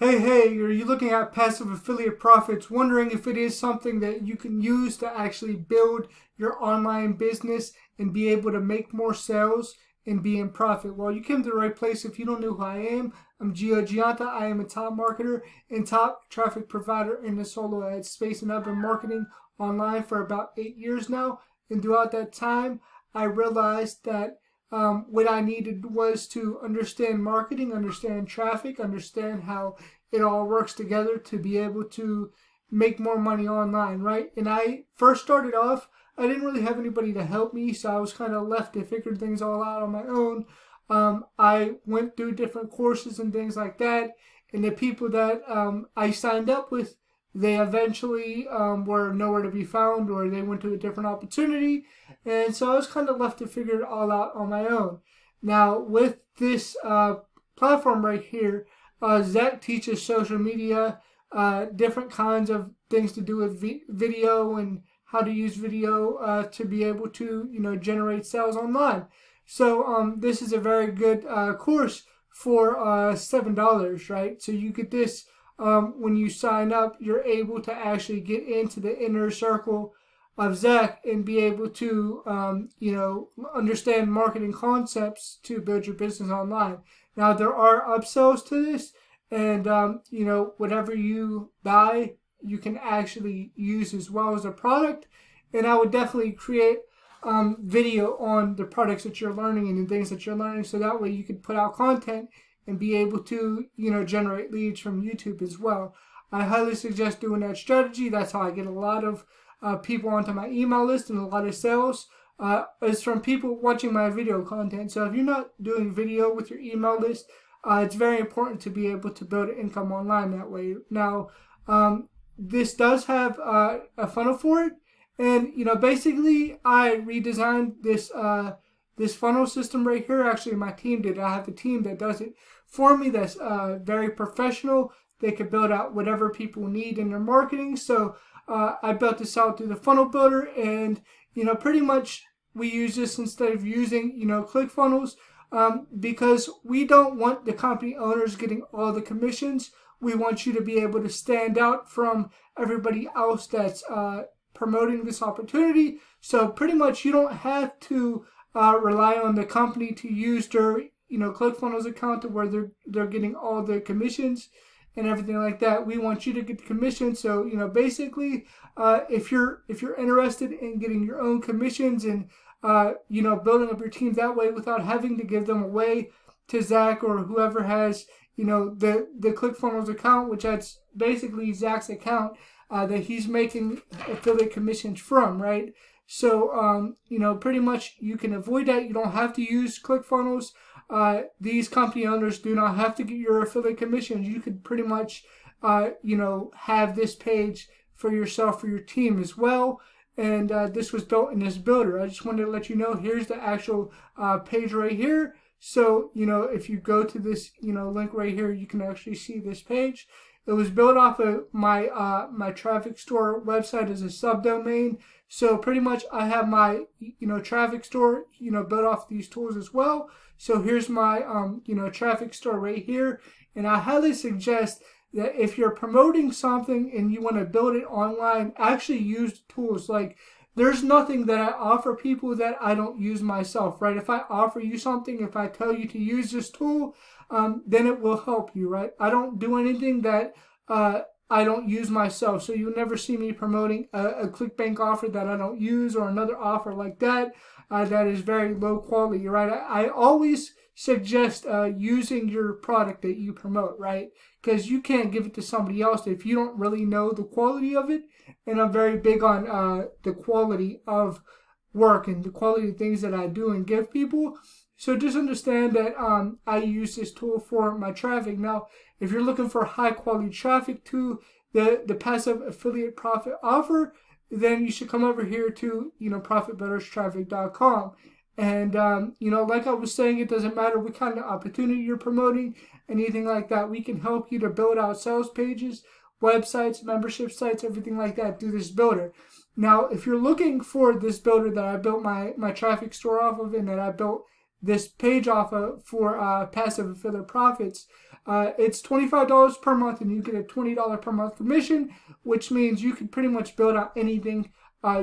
Hey, are you looking at passive affiliate profits, wondering if it is something that you can use to actually build your online business and be able to make more sales and be in profit? Well, you came to the right place. If you don't know who I am, I'm Gio Gianta. I am a top marketer and top traffic provider in the solo ad space, and I've been marketing online for about 8 years now. And throughout that time, I realized that what I needed was to understand marketing, understand traffic, understand how it all works together to be able to make more money online, right? And I first started off, I didn't really have anybody to help me, so I was kind of left to figure things all out on my own. I went through different courses and things like that, and the people that I signed up with, they eventually were nowhere to be found, or they went to a different opportunity, and so I was kind of left to figure it all out on my own. Now, with this platform right here, Zach teaches social media, different kinds of things to do with video and how to use video to be able to, generate sales online. So this is a very good course for $7, right? So you get this when you sign up. You're able to actually get into the inner circle of Zach and be able to, understand marketing concepts to build your business online. Now, there are upsells to this, and, whatever you buy, you can actually use as well as a product. And I would definitely create video on the products that you're learning and the things that you're learning, so that way you can put out content and be able to, generate leads from YouTube as well. I highly suggest doing that strategy. That's how I get a lot of people onto my email list, and a lot of sales is from people watching my video content. So if you're not doing video with your email list, it's very important to be able to build an income online that way. Now, this does have a funnel for it, and basically I redesigned this funnel system right here. Actually, my team did. I have a team that does it for me. That's very professional. They could build out whatever people need in their marketing. So I built this out through the funnel builder, and pretty much we use this instead of using ClickFunnels, because we don't want the company owners getting all the commissions. We want you to be able to stand out from everybody else that's promoting this opportunity. So pretty much you don't have to rely on the company to use their ClickFunnels account to where they're getting all the commissions and everything like that. We want you to get the commission. So basically, if you're interested in getting your own commissions and building up your team that way without having to give them away to Zach or whoever has the ClickFunnels account, which that's basically Zach's account that he's making affiliate commissions from, right? So pretty much you can avoid that. You don't have to use ClickFunnels. These company owners do not have to get your affiliate commissions. You could pretty much have this page for yourself, for your team as well. And this was built in this builder. I just wanted to let you know, here's the actual page right here. So if you go to this link right here, you can actually see this page. It was built off of my my traffic store website as a subdomain. So pretty much I have my traffic store built off these tools as well. So here's my traffic store right here, and I highly suggest that if you're promoting something and you want to build it online, actually use tools. Like, there's nothing that I offer people that I don't use myself, right? If I offer you something, if I tell you to use this tool, then it will help you, right? I don't do anything that I don't use myself. So you'll never see me promoting a ClickBank offer that I don't use, or another offer like that that is very low quality, right? I always suggest using your product that you promote, right? Because you can't give it to somebody else if you don't really know the quality of it. And I'm very big on the quality of work and the quality of things that I do and give people. So just understand that I use this tool for my traffic. Now, if you're looking for high quality traffic to the passive affiliate profit offer, then you should come over here to profitbuilderstraffic.com. And like I was saying, it doesn't matter what kind of opportunity you're promoting, anything like that. We can help you to build out sales pages, websites, membership sites, everything like that through this builder. Now, if you're looking for this builder that I built my traffic store off of, and that I built this page off of for passive affiliate profits. It's $25 per month, and you get a $20 per month commission, which means you can pretty much build out anything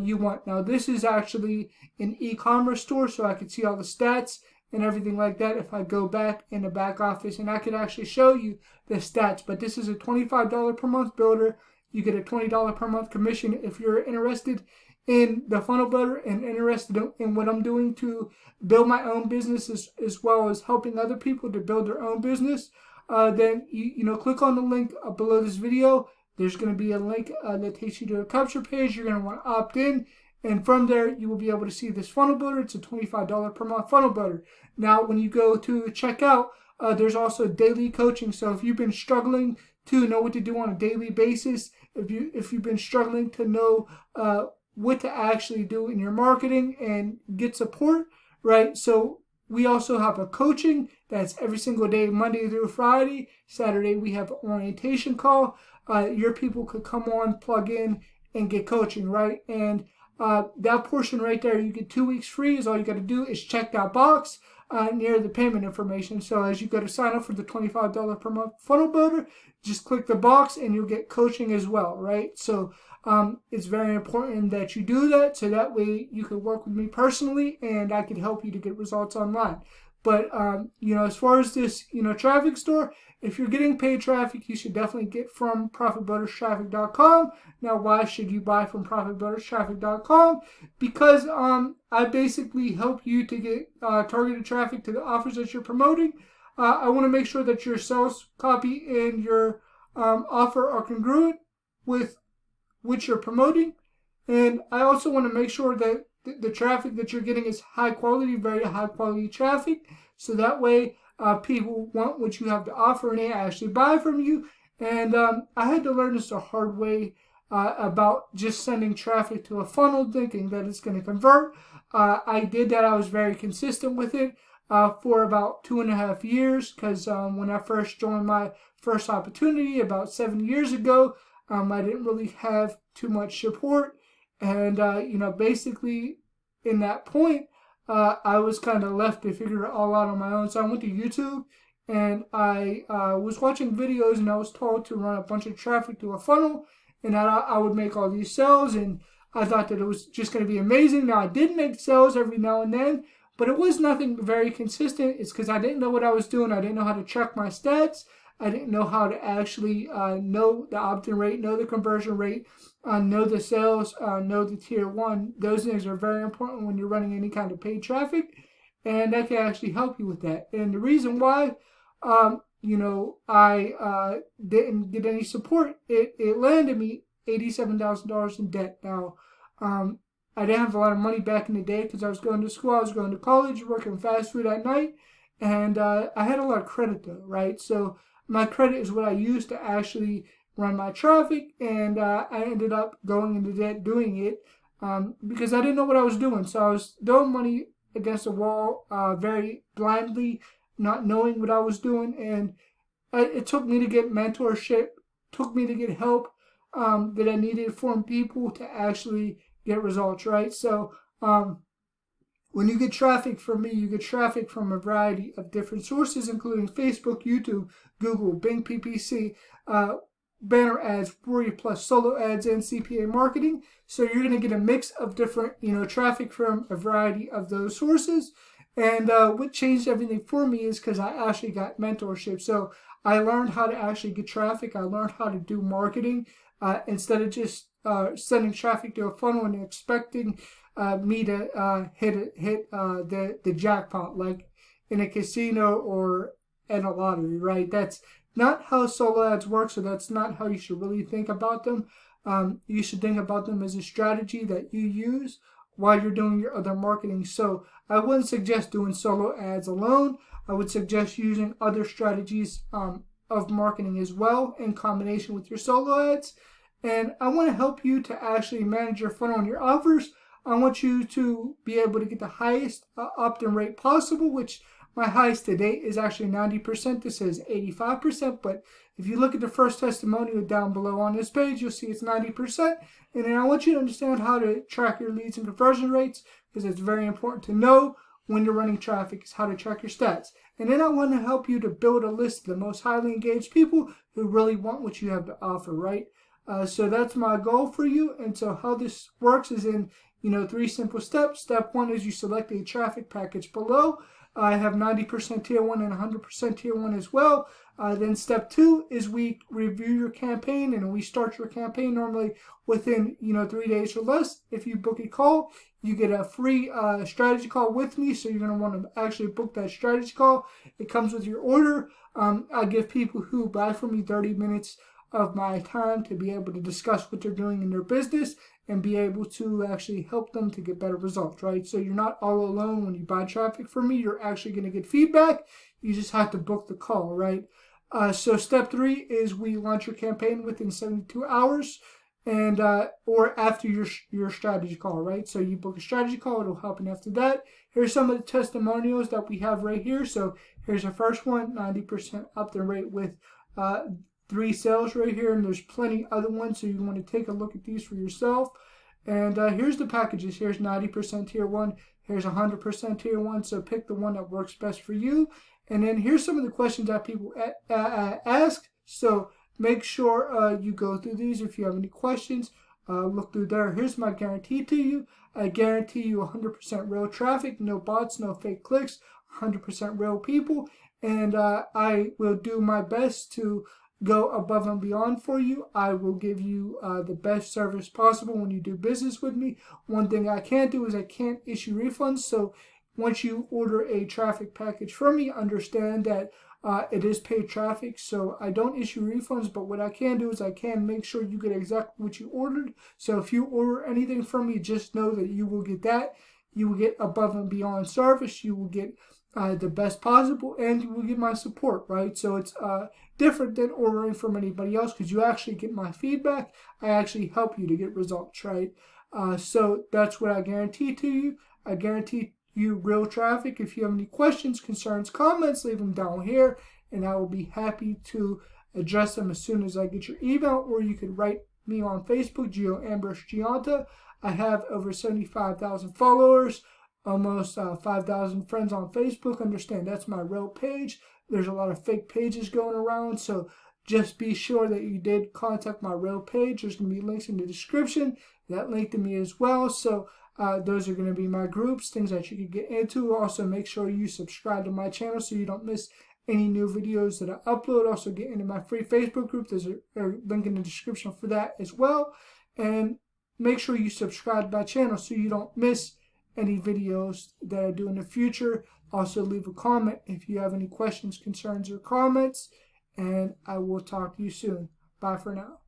you want. Now, this is actually an e-commerce store, so I can see all the stats and everything like that if I go back in the back office, and I could actually show you the stats. But this is a $25 per month builder. You get a $20 per month commission. If you're interested in the funnel builder and interested in what I'm doing to build my own business as well as helping other people to build their own business, then you click on the link below this video. There's going to be a link that takes you to a capture page. You're going to want to opt in, and from there you will be able to see this funnel builder. It's a $25 per month funnel builder. Now, when you go to checkout, there's also daily coaching. So if you've been struggling to know what to do on a daily basis, if you've been struggling to know what to actually do in your marketing and get support, right? So we also have a coaching that's every single day, Monday through Friday. Saturday we have an orientation call. Your people could come on, plug in, and get coaching, right? And that portion right there, you get 2 weeks free. Is all you got to do is check that box near the payment information. So as you go to sign up for the $25 per month funnel builder, just click the box and you'll get coaching as well, right? So it's very important that you do that, so that way you can work with me personally and I can help you to get results online. But as far as this traffic store, if you're getting paid traffic, you should definitely get from profitbuilderstraffic.com. Now, why should you buy from profitbuilderstraffic.com? Because I basically help you to get targeted traffic to the offers that you're promoting. I want to make sure that your sales copy and your offer are congruent with which you're promoting, and I also want to make sure that the traffic that you're getting is high quality, very high quality traffic, so that way people want what you have to offer and they actually buy from you. And I had to learn this the hard way about just sending traffic to a funnel thinking that it's going to convert. I did that. I was very consistent with it for about 2.5 years, because when I first joined my first opportunity about 7 years ago, I didn't really have too much support, and basically in that point, I was kind of left to figure it all out on my own. So I went to YouTube and I was watching videos, and I was told to run a bunch of traffic to a funnel, and I would make all these sales, and I thought that it was just going to be amazing. Now, I did make sales every now and then, but it was nothing very consistent. It's because I didn't know what I was doing. I didn't know how to check my stats. I didn't know how to actually know the opt-in rate, know the conversion rate, know the sales, know the tier 1. Those things are very important when you're running any kind of paid traffic, and that can actually help you with that. And the reason why, I didn't get any support, it landed me $87,000 in debt. Now, I didn't have a lot of money back in the day because I was going to school, I was going to college, working fast food at night, and I had a lot of credit though, right? So my credit is what I used to actually run my traffic, and I ended up going into debt doing it because I didn't know what I was doing. So I was throwing money against the wall very blindly, not knowing what I was doing, and it took me to get mentorship, took me to get help that I needed from people to actually get results, right? So when you get traffic from me, you get traffic from a variety of different sources, including Facebook, YouTube, Google, Bing PPC, banner ads, Warrior Plus, solo ads, and CPA marketing. So you're going to get a mix of different, traffic from a variety of those sources. And what changed everything for me is because I actually got mentorship. So I learned how to actually get traffic. I learned how to do marketing instead of just sending traffic to a funnel and expecting me to hit the jackpot like in a casino or in a lottery, right? That's not how solo ads work, so that's not how you should really think about them. You should think about them as a strategy that you use while you're doing your other marketing. So I wouldn't suggest doing solo ads alone. I would suggest using other strategies of marketing as well in combination with your solo ads. And I want to help you to actually manage your funnel and your offers. I want you to be able to get the highest opt-in rate possible, which my highest to date is actually 90%. This says 85%, but if you look at the first testimonial down below on this page, you'll see it's 90%. And then I want you to understand how to track your leads and conversion rates, because it's very important to know when you're running traffic is how to track your stats. And then I want to help you to build a list of the most highly engaged people who really want what you have to offer, right? So that's my goal for you. And so how this works is in 3 simple steps. Step 1 is you select a traffic package below. I have 90% tier 1 and 100% tier 1 as well. Then step 2 is we review your campaign, and we start your campaign normally within 3 days or less. If you book a call, you get a free strategy call with me, so you're going to want to actually book that strategy call. It comes with your order. I give people who buy from me 30 minutes of my time to be able to discuss what they're doing in their business and be able to actually help them to get better results, right? So you're not all alone when you buy traffic from me. You're actually going to get feedback. You just have to book the call, right? So step 3 is we launch your campaign within 72 hours and or after your strategy call, right? So you book a strategy call, it'll happen after that. Here's some of the testimonials that we have right here. So here's the first one, 90% opt-in rate with 3 sales right here, and there's plenty other ones, so you want to take a look at these for yourself. And here's the packages. Here's 90% tier 1, here's 100% tier 1, so pick the one that works best for you. And then here's some of the questions that people ask, so make sure you go through these. If you have any questions, look through there. Here's my guarantee to you. I guarantee you 100% real traffic, no bots, no fake clicks, 100% real people, and I will do my best to go above and beyond for you. I will give you the best service possible when you do business with me. One thing I can't do is I can't issue refunds. So once you order a traffic package from me, understand that it is paid traffic. So I don't issue refunds, but what I can do is I can make sure you get exactly what you ordered. So if you order anything from me, just know that you will get that. You will get above and beyond service. You will get the best possible, and you will get my support, right? So it's different than ordering from anybody else because you actually get my feedback. I actually help you to get results, right? So that's what I guarantee to you. I guarantee you real traffic. If you have any questions, concerns, comments, leave them down here, and I will be happy to address them as soon as I get your email, or you could write me on Facebook, Gio Ambrose Gianta. I have over 75,000 followers, almost 5,000 friends on Facebook. Understand that's my real page. There's a lot of fake pages going around, so just be sure that you did contact my real page. There's going to be links in the description that link to me as well. So those are going to be my groups, things that you can get into. Also, make sure you subscribe to my channel so you don't miss any new videos that I upload. Also, get into my free Facebook group. There's a link in the description for that as well. And make sure you subscribe to my channel so you don't miss any videos that I do in the future. Also, leave a comment if you have any questions, concerns, or comments, and I will talk to you soon. Bye for now.